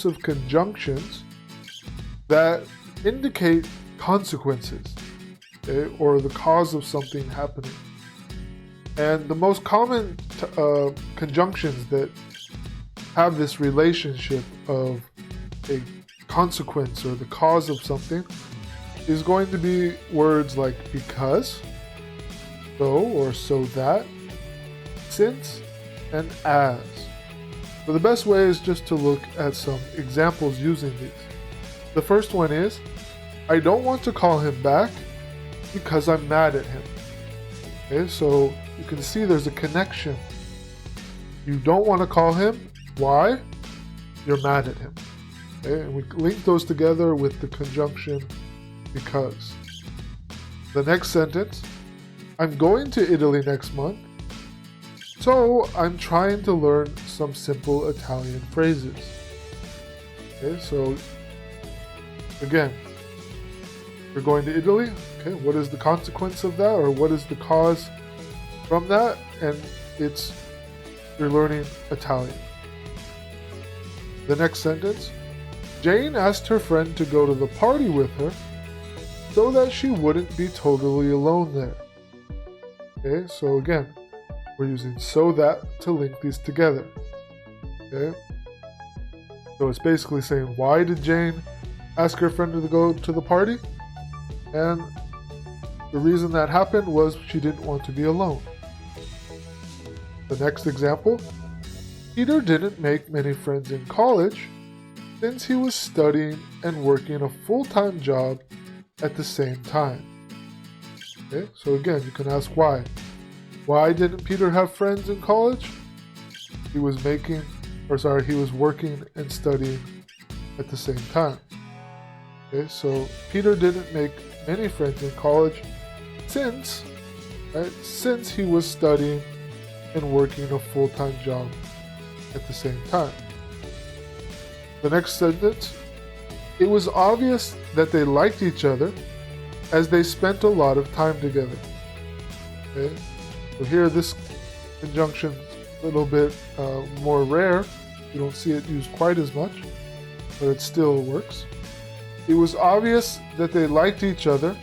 of conjunctions that indicate consequences, okay, or the cause of something happening. And the most common conjunctions that have this relationship of a consequence or the cause of something is going to be words like because, so or so that, since, and as. So the best way is just to look at some examples using these. The first one is, I don't want to call him back because I'm mad at him. Okay, so you can see there's a connection. You don't want to call him. Why? You're mad at him. Okay, and we link those together with the conjunction because. The next sentence, I'm going to Italy next month, so I'm trying to learn some simple Italian phrases. Okay, so again, you're going to Italy. Okay, what is the consequence of that, or what is the cause from that? And it's you're learning Italian. The next sentence, Jane asked her friend to go to the party with her so that she wouldn't be totally alone there. Okay, so again, we're using so that to link these together. Okay, so it's basically saying, why did Jane ask her friend to go to the party? And the reason that happened was she didn't want to be alone. The next example, Peter didn't make many friends in college since he was studying and working a full-time job at the same time. Okay, so again, you can ask why. Why didn't Peter have friends in college? He was working and studying at the same time. Okay, so Peter didn't make many friends in college since he was studying and working a full-time job at the same time. The next sentence, it was obvious that they liked each other as they spent a lot of time together. Okay, so here this conjunction is a little bit more rare. You don't see it used quite as much, but it still works. It was obvious that they liked each other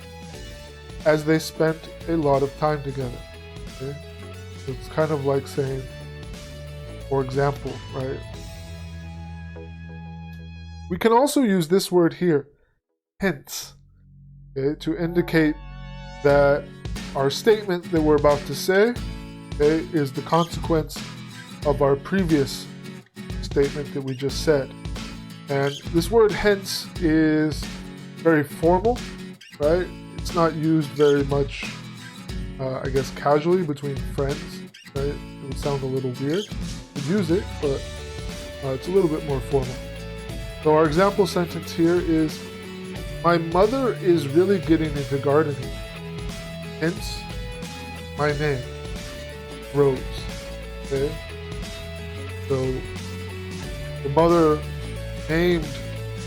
as they spent a lot of time together. Okay? So it's kind of like saying, for example, right? We can also use this word here, hence, okay, to indicate that our statement that we're about to say, okay, is the consequence of our previous statement that we just said. And this word hence is very formal, right? It's not used very much, casually between friends, right? It would sound a little weird to use it, but it's a little bit more formal. So our example sentence here is, my mother is really getting into gardening, hence my name, Rose. Okay? So the mother named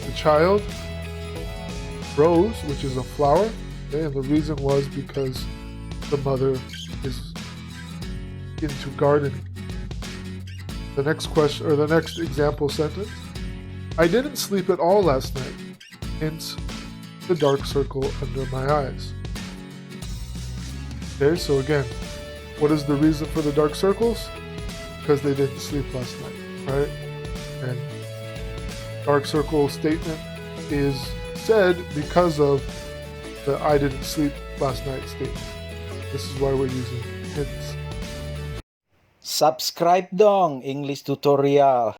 the child Rose, which is a flower, okay? And the reason was because the mother is into gardening. The next question, or the next example sentence, I didn't sleep at all last night, hence the dark circle under my eyes. Okay, so again, what is the reason for the dark circles? Because they didn't sleep last night, right? And dark circle statement is said because of the I didn't sleep last night statement. This is why we're using hence. Subscribe dong, English tutorial.